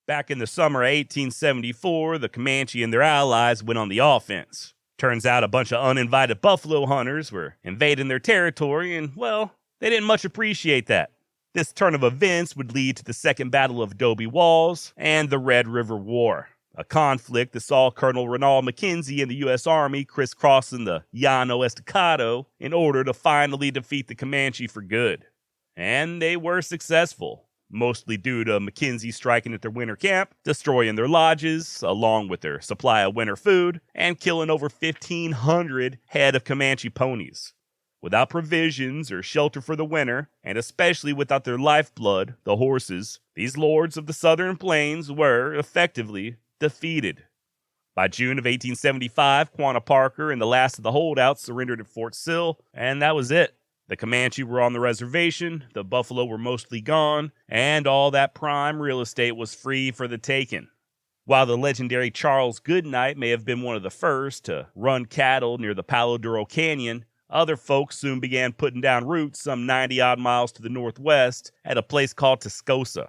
Back in the summer of 1874, the Comanche and their allies went on the offense. Turns out a bunch of uninvited buffalo hunters were invading their territory, and, well, they didn't much appreciate that. This turn of events would lead to the Second Battle of Adobe Walls and the Red River War, a conflict that saw Colonel Ronald McKenzie and the U.S. Army crisscrossing the Llano Estacado in order to finally defeat the Comanche for good. And they were successful, mostly due to McKenzie striking at their winter camp, destroying their lodges, along with their supply of winter food, and killing over 1,500 head of Comanche ponies. Without provisions or shelter for the winter, and especially without their lifeblood, the horses, these lords of the southern plains were, effectively, defeated. By June of 1875, Quanah Parker and the last of the holdouts surrendered at Fort Sill, and that was it. The Comanche were on the reservation, the buffalo were mostly gone, and all that prime real estate was free for the taking. While the legendary Charles Goodnight may have been one of the first to run cattle near the Palo Duro Canyon, other folks soon began putting down roots some 90-odd miles to the northwest at a place called Tascosa.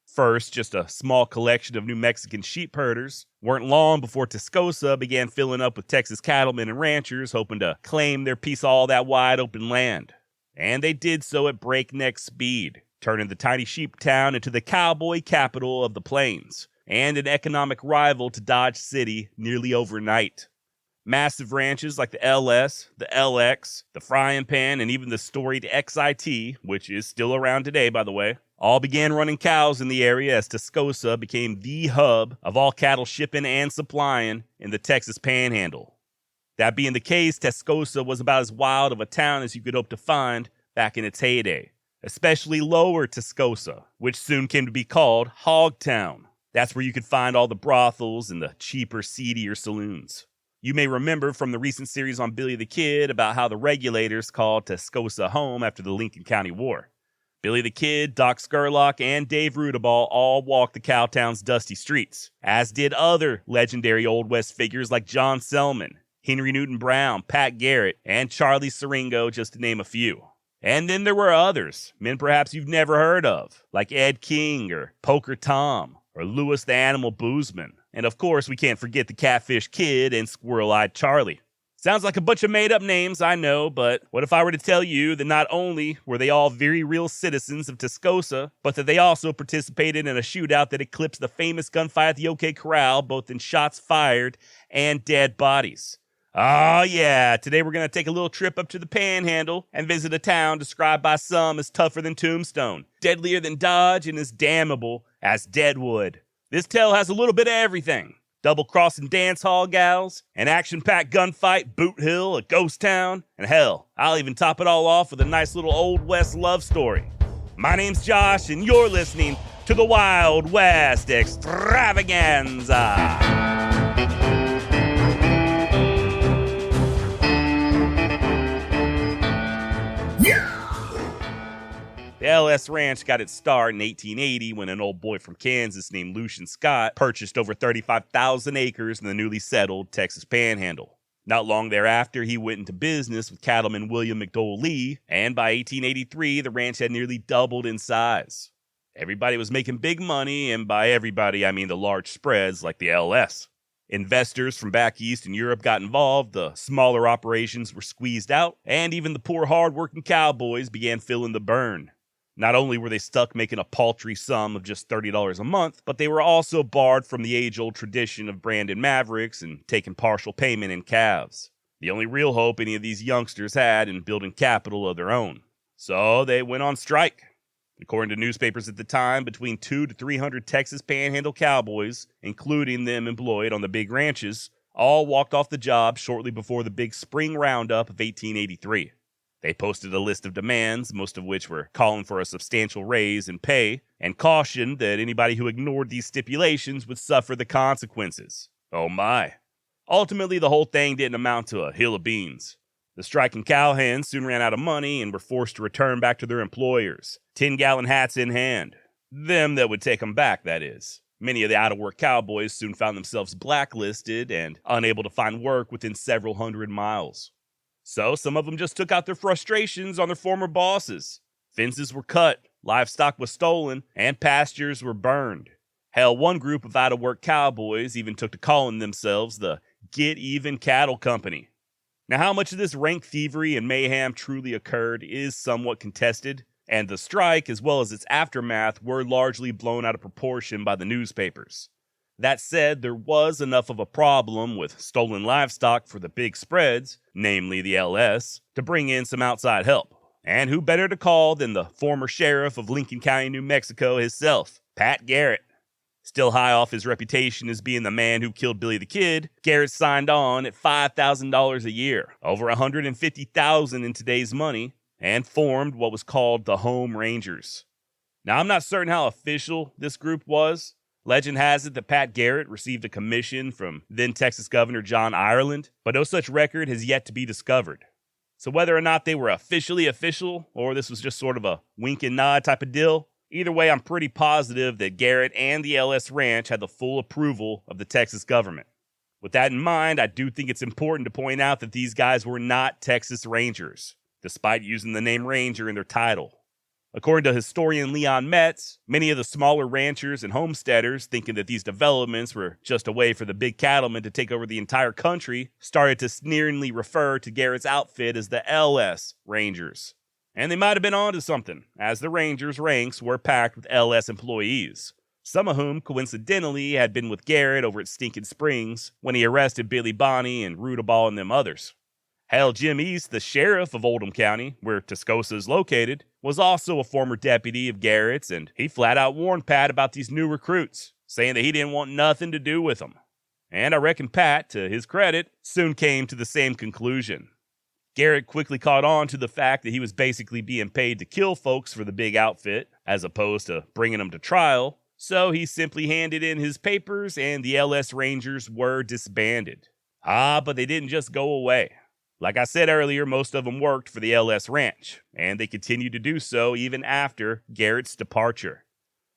First, just a small collection of New Mexican sheep herders. Weren't long before Tascosa began filling up with Texas cattlemen and ranchers hoping to claim their piece of all that wide open land. And they did so at breakneck speed, turning the tiny sheep town into the cowboy capital of the plains, and an economic rival to Dodge City nearly overnight. Massive ranches like the LS, the LX, the Frying Pan, and even the storied XIT, which is still around today, by the way, all began running cows in the area as Tascosa became the hub of all cattle shipping and supplying in the Texas Panhandle. That being the case, Tascosa was about as wild of a town as you could hope to find back in its heyday, especially lower Tascosa, which soon came to be called Hogtown. That's where you could find all the brothels and the cheaper, seedier saloons. You may remember from the recent series on Billy the Kid about how the regulators called Tascosa home after the Lincoln County War. Billy the Kid, Doc Scurlock, and Dave Rudaball all walked the cowtown's dusty streets, as did other legendary Old West figures like John Selman, Henry Newton Brown, Pat Garrett, and Charlie Siringo, just to name a few. And then there were others, men perhaps you've never heard of, like Ed King or Poker Tom or Louis the Animal Boozman. And of course, we can't forget the Catfish Kid and Squirrel-Eyed Charlie. Sounds like a bunch of made-up names, I know, but what if I were to tell you that not only were they all very real citizens of Tascosa, but that they also participated in a shootout that eclipsed the famous gunfight at the OK Corral, both in shots fired and dead bodies? Oh yeah, today we're going to take a little trip up to the Panhandle and visit a town described by some as tougher than Tombstone, deadlier than Dodge, and as damnable as Deadwood. This tale has a little bit of everything. Double-crossing dance hall gals, an action-packed gunfight, Boot Hill, a ghost town, and hell, I'll even top it all off with a nice little Old West love story. My name's Josh, and you're listening to the Wild West Extravaganza. The LS Ranch got its start in 1880 when an old boy from Kansas named Lucian Scott purchased over 35,000 acres in the newly settled Texas Panhandle. Not long thereafter, he went into business with cattleman William McDowell Lee, and by 1883, the ranch had nearly doubled in size. Everybody was making big money, and by everybody, I mean the large spreads like the LS. Investors from back east in Europe got involved, the smaller operations were squeezed out, and even the poor hard-working cowboys began feeling the burn. Not only were they stuck making a paltry sum of just $30 a month, but they were also barred from the age-old tradition of branding mavericks and taking partial payment in calves. The only real hope any of these youngsters had in building capital of their own. So they went on strike. According to newspapers at the time, between 200 to 300 Texas Panhandle cowboys, including them employed on the big ranches, all walked off the job shortly before the big spring roundup of 1883. They posted a list of demands, most of which were calling for a substantial raise in pay, and cautioned that anybody who ignored these stipulations would suffer the consequences. Oh my. Ultimately, the whole thing didn't amount to a hill of beans. The striking cowhands soon ran out of money and were forced to return back to their employers, 10-gallon hats in hand. Them that would take them back, that is. Many of the out-of-work cowboys soon found themselves blacklisted and unable to find work within several hundred miles. So some of them just took out their frustrations on their former bosses. Fences were cut, livestock was stolen, and pastures were burned. Hell, one group of out-of-work cowboys even took to calling themselves the Get Even Cattle Company. Now, how much of this rank thievery and mayhem truly occurred is somewhat contested, and the strike, as well as its aftermath, were largely blown out of proportion by the newspapers. That said, there was enough of a problem with stolen livestock for the big spreads, namely the LS, to bring in some outside help. And who better to call than the former sheriff of Lincoln County, New Mexico himself, Pat Garrett. Still high off his reputation as being the man who killed Billy the Kid, Garrett signed on at $5,000 a year, over $150,000 in today's money, and formed what was called the Home Rangers. Now, I'm not certain how official this group was. Legend has it that Pat Garrett received a commission from then Texas Governor John Ireland, but no such record has yet to be discovered. So whether or not they were officially official, or this was just sort of a wink and nod type of deal, either way, I'm pretty positive that Garrett and the LS Ranch had the full approval of the Texas government. With that in mind, I do think it's important to point out that these guys were not Texas Rangers, despite using the name Ranger in their title. According to historian Leon Metz, many of the smaller ranchers and homesteaders, thinking that these developments were just a way for the big cattlemen to take over the entire country, started to sneeringly refer to Garrett's outfit as the LS Rangers. And they might have been onto something, as the Rangers' ranks were packed with LS employees, some of whom coincidentally had been with Garrett over at Stinking Springs when he arrested Billy Bonney and Rudaball and them others. Hell, Jim East, the sheriff of Oldham County, where Tascosa is located, was also a former deputy of Garrett's, and he flat out warned Pat about these new recruits, saying that he didn't want nothing to do with them. And I reckon Pat, to his credit, soon came to the same conclusion. Garrett quickly caught on to the fact that he was basically being paid to kill folks for the big outfit, as opposed to bringing them to trial, so he simply handed in his papers and the LS Rangers were disbanded. But they didn't just go away. Like I said earlier, most of them worked for the LS Ranch, and they continued to do so even after Garrett's departure.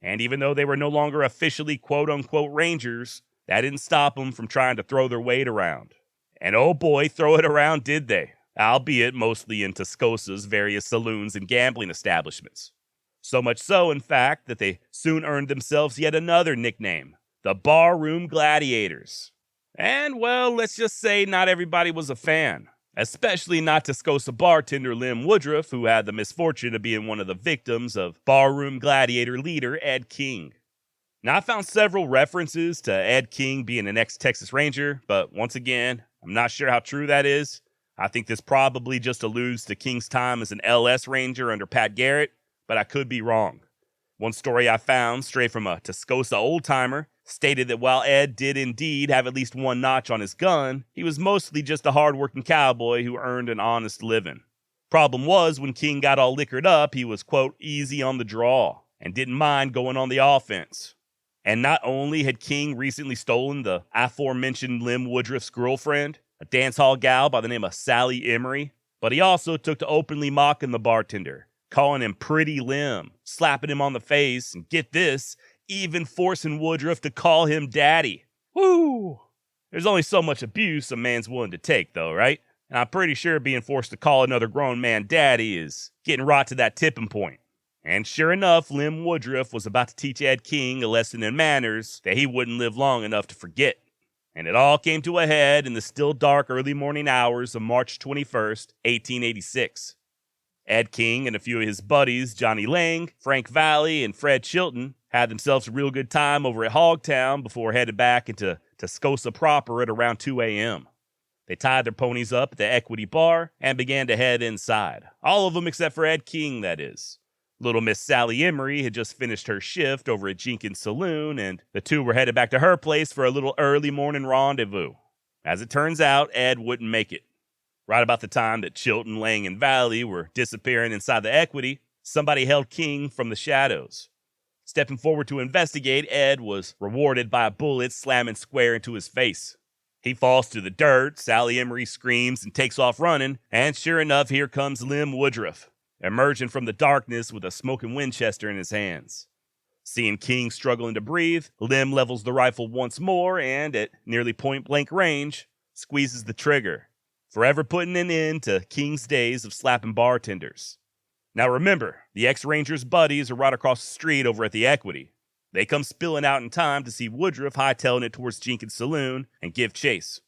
And even though they were no longer officially quote-unquote Rangers, that didn't stop them from trying to throw their weight around. And oh boy, throw it around did they, albeit mostly in Tascosa's various saloons and gambling establishments. So much so, in fact, that they soon earned themselves yet another nickname, the Barroom Gladiators. And, well, let's just say not everybody was a fan. Especially not Tascosa bartender Lim Woodruff, who had the misfortune of being one of the victims of Barroom Gladiator leader Ed King. Now, I found several references to Ed King being an ex-Texas Ranger, but once again, I'm not sure how true that is. I think this probably just alludes to King's time as an LS Ranger under Pat Garrett, but I could be wrong. One story I found, straight from a Tascosa old-timer, stated that while Ed did indeed have at least one notch on his gun, he was mostly just a hard-working cowboy who earned an honest living. Problem was, when King got all liquored up, he was, quote, easy on the draw, and didn't mind going on the offense. And not only had King recently stolen the aforementioned Lim Woodruff's girlfriend, a dance hall gal by the name of Sally Emery, but he also took to openly mocking the bartender, calling him Pretty Lim, slapping him on the face, and get this, even forcing Woodruff to call him daddy. Woo! There's only so much abuse a man's willing to take, though, right? And I'm pretty sure being forced to call another grown man daddy is getting right to that tipping point. And sure enough, Lim Woodruff was about to teach Ed King a lesson in manners that he wouldn't live long enough to forget. And it all came to a head in the still dark early morning hours of March 21st, 1886. Ed King and a few of his buddies, Johnny Lang, Frank Valley, and Fred Chilton, had themselves a real good time over at Hogtown before headed back into Tascosa proper at around 2 a.m. They tied their ponies up at the Equity Bar and began to head inside. All of them except for Ed King, that is. Little Miss Sally Emery had just finished her shift over at Jenkins Saloon, and the two were headed back to her place for a little early morning rendezvous. As it turns out, Ed wouldn't make it. Right about the time that Chilton, Lang, and Valley were disappearing inside the Equity, somebody held King from the shadows. Stepping forward to investigate, Ed was rewarded by a bullet slamming square into his face. He falls to the dirt, Sally Emery screams and takes off running, and sure enough, here comes Lim Woodruff, emerging from the darkness with a smoking Winchester in his hands. Seeing King struggling to breathe, Lim levels the rifle once more and, at nearly point-blank range, squeezes the trigger, forever putting an end to King's days of slapping bartenders. Now remember, the ex-Ranger's buddies are right across the street over at the Equity. They come spilling out in time to see Woodruff hightailing it towards Jenkins' saloon and give chase.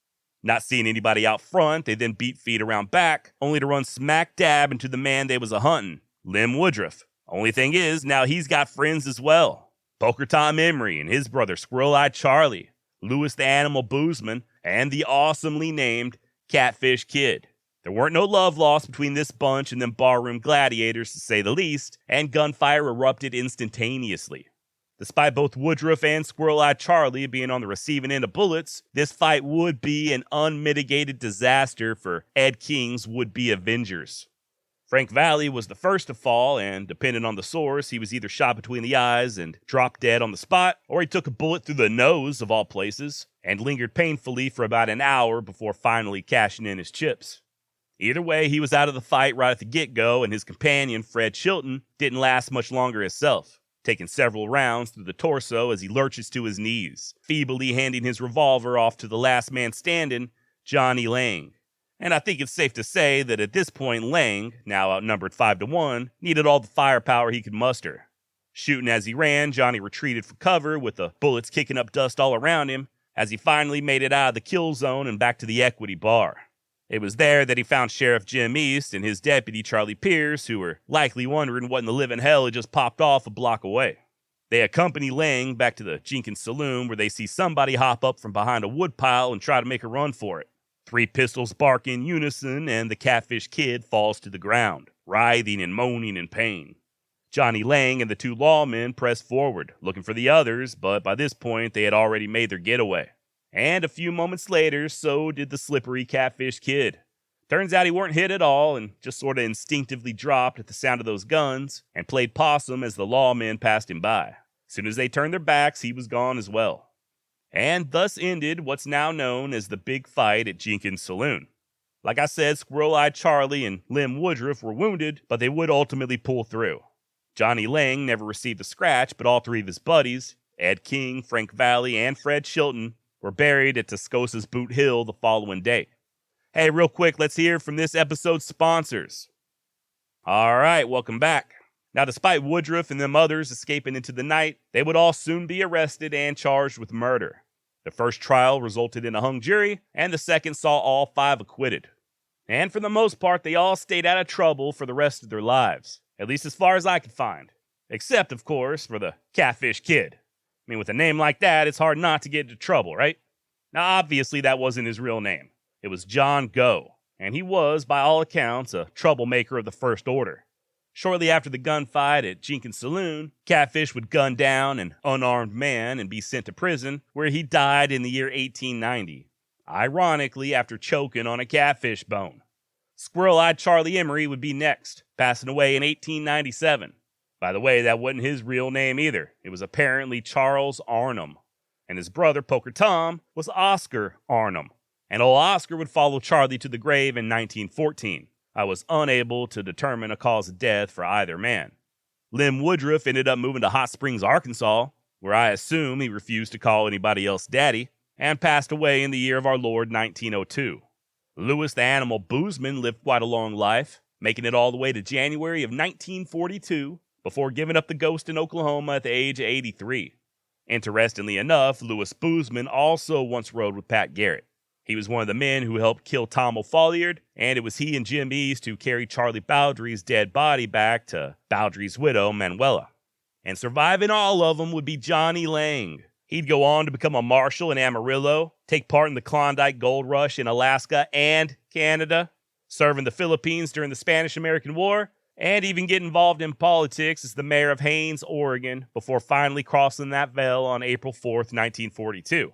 Not seeing anybody out front, they then beat feet around back, only to run smack dab into the man they was a-hunting, Lem Woodruff. Only thing is, now he's got friends as well. Poker Tom Emery and his brother Squirrel-Eyed Charlie, Lewis the Animal Boozman, and the awesomely named Catfish Kid. There weren't no love lost between this bunch and them barroom gladiators, to say the least, and gunfire erupted instantaneously. Despite both Woodruff and Squirrel-Eyed Charlie being on the receiving end of bullets, this fight would be an unmitigated disaster for Ed King's would-be Avengers. Frank Valli was the first to fall, and depending on the source, he was either shot between the eyes and dropped dead on the spot, or he took a bullet through the nose, of all places, and lingered painfully for about an hour before finally cashing in his chips. Either way, he was out of the fight right at the get-go, and his companion, Fred Chilton, didn't last much longer himself, taking several rounds through the torso as he lurches to his knees, feebly handing his revolver off to the last man standing, Johnny Lang. And I think it's safe to say that at this point, Lang, now outnumbered 5-1, needed all the firepower he could muster. Shooting as he ran, Johnny retreated for cover with the bullets kicking up dust all around him as he finally made it out of the kill zone and back to the Equity Bar. It was there that he found Sheriff Jim East and his deputy Charlie Pierce, who were likely wondering what in the living hell had just popped off a block away. They accompany Lang back to the Jenkins saloon, where they see somebody hop up from behind a woodpile and try to make a run for it. 3 pistols bark in unison, and the Catfish Kid falls to the ground, writhing and moaning in pain. Johnny Lang and the 2 lawmen press forward, looking for the others, but by this point they had already made their getaway. And a few moments later, so did the slippery Catfish Kid. Turns out he weren't hit at all and just sort of instinctively dropped at the sound of those guns and played possum as the lawmen passed him by. As soon as they turned their backs, he was gone as well. And thus ended what's now known as the big fight at Jenkins' saloon. Like I said, Squirrel-Eyed Charlie and Lem Woodruff were wounded, but they would ultimately pull through. Johnny Lang never received a scratch, but all 3 of his buddies, Ed King, Frank Valli, and Fred Chilton, were buried at Tascosa's Boot Hill the following day. Hey, real quick, let's hear from this episode's sponsors. All right, welcome back. Now, despite Woodruff and them others escaping into the night, they would all soon be arrested and charged with murder. The first trial resulted in a hung jury, and the second saw all 5 acquitted. And for the most part, they all stayed out of trouble for the rest of their lives, at least as far as I could find. Except, of course, for the Catfish Kid. I mean, with a name like that, it's hard not to get into trouble, right? Now, obviously, that wasn't his real name. It was John Go, and he was, by all accounts, a troublemaker of the first order. Shortly after the gunfight at Jenkins' saloon, Catfish would gun down an unarmed man and be sent to prison, where he died in the year 1890, ironically after choking on a catfish bone. Squirrel-Eyed Charlie Emery would be next, passing away in 1897. By the way, that wasn't his real name either. It was apparently Charles Arnhem. And his brother, Poker Tom, was Oscar Arnhem. And old Oscar would follow Charlie to the grave in 1914. I was unable to determine a cause of death for either man. Lem Woodruff ended up moving to Hot Springs, Arkansas, where I assume he refused to call anybody else daddy, and passed away in the year of our Lord 1902. Lewis the Animal Boozman lived quite a long life, making it all the way to January of 1942, before giving up the ghost in Oklahoma at the age of 83. Interestingly enough, Lewis Boozman also once rode with Pat Garrett. He was one of the men who helped kill Tom O'Folliard, and it was he and Jim East who carried Charlie Bowdry's dead body back to Bowdry's widow, Manuela. And surviving all of them would be Johnny Lang. He'd go on to become a marshal in Amarillo, take part in the Klondike Gold Rush in Alaska and Canada, serve in the Philippines during the Spanish-American War, and even get involved in politics as the mayor of Haines, Oregon, before finally crossing that veil on April 4th, 1942.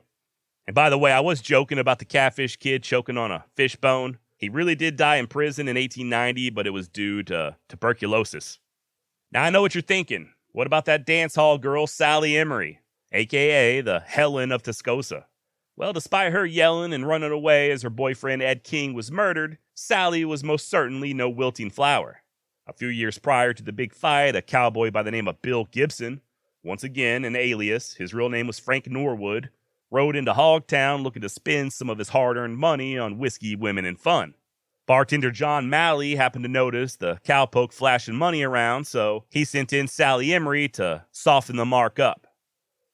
And by the way, I was joking about the Catfish Kid choking on a fish bone. He really did die in prison in 1890, but it was due to tuberculosis. Now, I know what you're thinking. What about that dance hall girl, Sally Emery, a.k.a. the Helen of Tascosa? Well, despite her yelling and running away as her boyfriend Ed King was murdered, Sally was most certainly no wilting flower. A few years prior to the big fight, a cowboy by the name of Bill Gibson, once again an alias, his real name was Frank Norwood, rode into Hogtown looking to spend some of his hard-earned money on whiskey, women, and fun. Bartender John Malley happened to notice the cowpoke flashing money around, so he sent in Sally Emery to soften the mark up.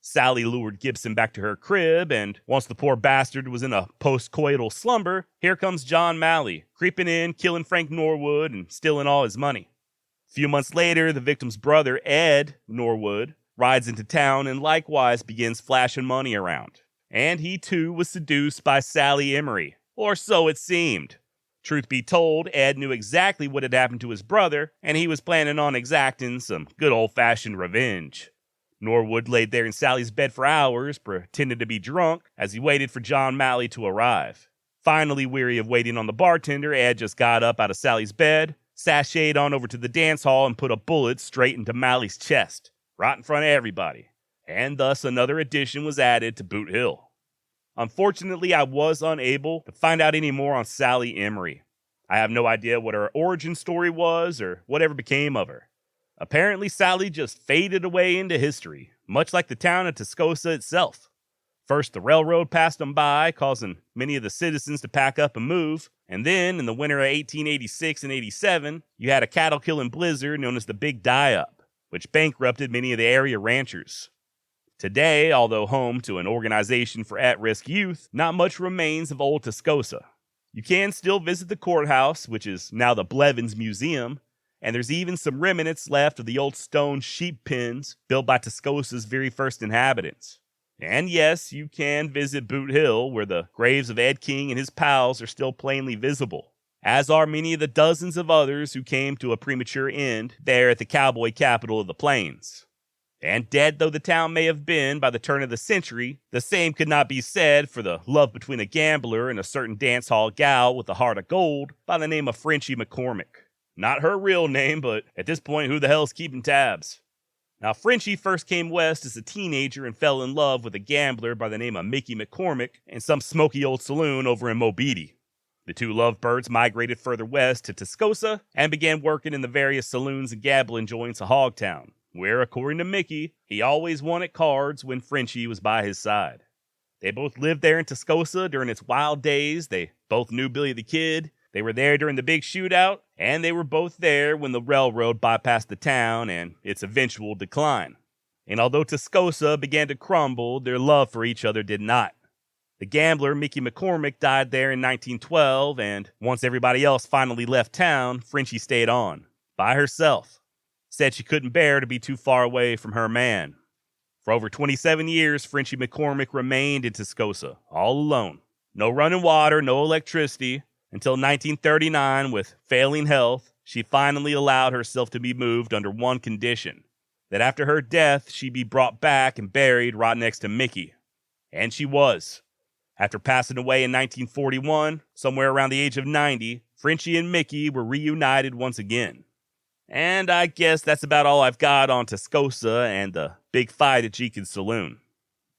Sally lured Gibson back to her crib, and once the poor bastard was in a post-coital slumber, here comes John Malley, creeping in, killing Frank Norwood, and stealing all his money. A few months later, the victim's brother, Ed Norwood, rides into town and likewise begins flashing money around. And he too was seduced by Sally Emery, or so it seemed. Truth be told, Ed knew exactly what had happened to his brother, and he was planning on exacting some good old-fashioned revenge. Norwood laid there in Sally's bed for hours, pretending to be drunk, as he waited for John Malley to arrive. Finally, weary of waiting on the bartender, Ed just got up out of Sally's bed, sashayed on over to the dance hall, and put a bullet straight into Malley's chest, right in front of everybody. And thus another addition was added to Boot Hill. Unfortunately, I was unable to find out any more on Sally Emery. I have no idea what her origin story was or whatever became of her. Apparently, Sally just faded away into history, much like the town of Tascosa itself. First, the railroad passed them by, causing many of the citizens to pack up and move. And then, in the winter of 1886 and 87, you had a cattle-killing blizzard known as the Big Die-Up, which bankrupted many of the area ranchers. Today, although home to an organization for at-risk youth, not much remains of old Tascosa. You can still visit the courthouse, which is now the Blevins Museum, and there's even some remnants left of the old stone sheep pens built by Tascosa's very first inhabitants. And yes, you can visit Boot Hill, where the graves of Ed King and his pals are still plainly visible, as are many of the dozens of others who came to a premature end there at the cowboy capital of the plains. And dead though the town may have been by the turn of the century, the same could not be said for the love between a gambler and a certain dance hall gal with a heart of gold by the name of Frenchie McCormick. Not her real name, but at this point, who the hell's keeping tabs? Now, Frenchie first came west as a teenager and fell in love with a gambler by the name of Mickey McCormick in some smoky old saloon over in Mobeetie. The two lovebirds migrated further west to Tascosa and began working in the various saloons and gambling joints of Hogtown, where, according to Mickey, he always won at cards when Frenchie was by his side. They both lived there in Tascosa during its wild days. They both knew Billy the Kid. They were there during the big shootout, and they were both there when the railroad bypassed the town and its eventual decline. And although Tascosa began to crumble, their love for each other did not. The gambler, Mickey McCormick, died there in 1912, and once everybody else finally left town, Frenchie stayed on, by herself. Said she couldn't bear to be too far away from her man. For over 27 years, Frenchie McCormick remained in Tascosa, all alone. No running water, no electricity. Until 1939, with failing health, she finally allowed herself to be moved under one condition, that after her death, she be brought back and buried right next to Mickey. And she was. After passing away in 1941, somewhere around the age of 90, Frenchie and Mickey were reunited once again. And I guess that's about all I've got on Tascosa and the big fight at Jenkins Saloon.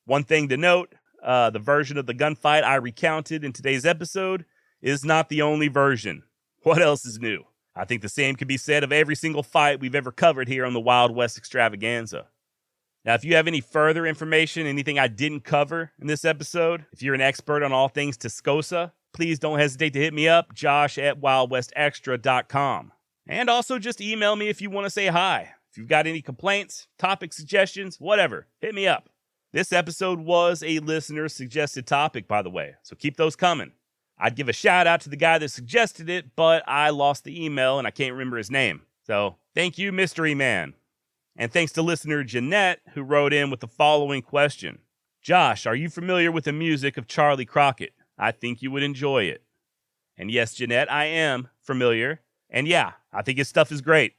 One thing to note, the version of the gunfight I recounted in today's episode is not the only version. What else is new? I think the same could be said of every single fight we've ever covered here on the Wild West Extravaganza. Now, if you have any further information, anything I didn't cover in this episode, if you're an expert on all things Tascosa, please don't hesitate to hit me up, josh@wildwestextra.com. And also just email me if you want to say hi. If you've got any complaints, topic suggestions, whatever, hit me up. This episode was a listener-suggested topic, by the way, so keep those coming. I'd give a shout out to the guy that suggested it, but I lost the email and I can't remember his name. So thank you, Mystery Man. And thanks to listener Jeanette, who wrote in with the following question. Josh, are you familiar with the music of Charlie Crockett? I think you would enjoy it. And yes, Jeanette, I am familiar. And yeah, I think his stuff is great.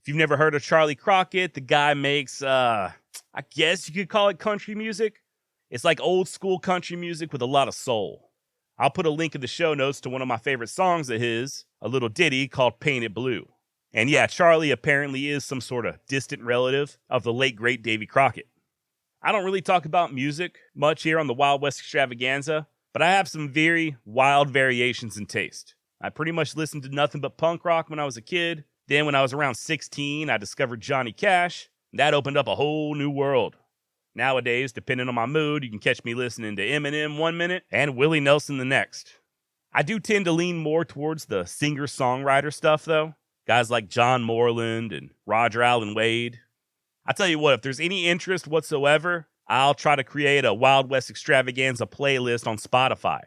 If you've never heard of Charlie Crockett, the guy makes, I guess you could call it country music. It's like old school country music with a lot of soul. I'll put a link in the show notes to one of my favorite songs of his, a little ditty called Painted Blue. And yeah, Charlie apparently is some sort of distant relative of the late great Davy Crockett. I don't really talk about music much here on the Wild West Extravaganza, but I have some very wild variations in taste. I pretty much listened to nothing but punk rock when I was a kid. Then when I was around 16, I discovered Johnny Cash. And that opened up a whole new world. Nowadays, depending on my mood, you can catch me listening to Eminem 1 minute and Willie Nelson the next. I do tend to lean more towards the singer-songwriter stuff, though. Guys like John Moreland and Roger Allen Wade. I tell you what, if there's any interest whatsoever, I'll try to create a Wild West Extravaganza playlist on Spotify.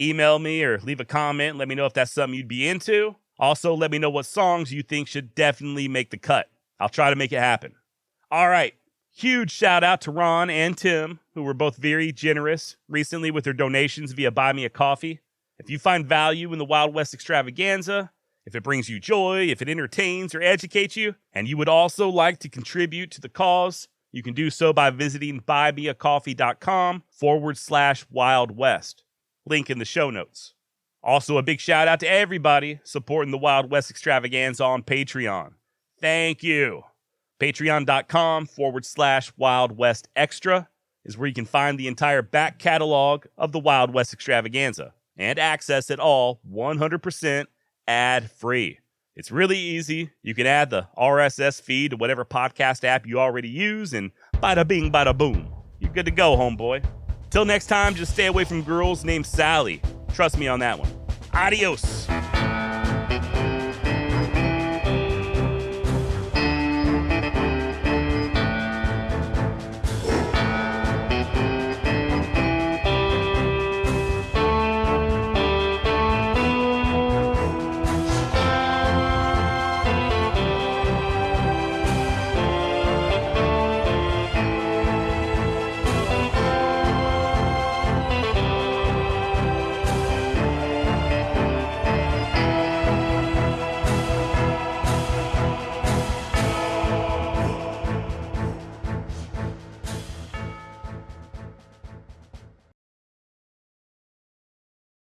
Email me or leave a comment. Let me know if that's something you'd be into. Also, let me know what songs you think should definitely make the cut. I'll try to make it happen. All right. Huge shout out to Ron and Tim, who were both very generous recently with their donations via Buy Me a Coffee. If you find value in the Wild West Extravaganza, if it brings you joy, if it entertains or educates you, and you would also like to contribute to the cause, you can do so by visiting buymeacoffee.com/Wild West. Link in the show notes. Also, a big shout out to everybody supporting the Wild West Extravaganza on Patreon. Thank you. Patreon.com/Wild West Extra is where you can find the entire back catalog of the Wild West Extravaganza and access it all 100% ad-free. It's really easy. You can add the RSS feed to whatever podcast app you already use, and bada bing, bada boom. You're good to go, homeboy. Till next time, just stay away from girls named Sally. Trust me on that one. Adios.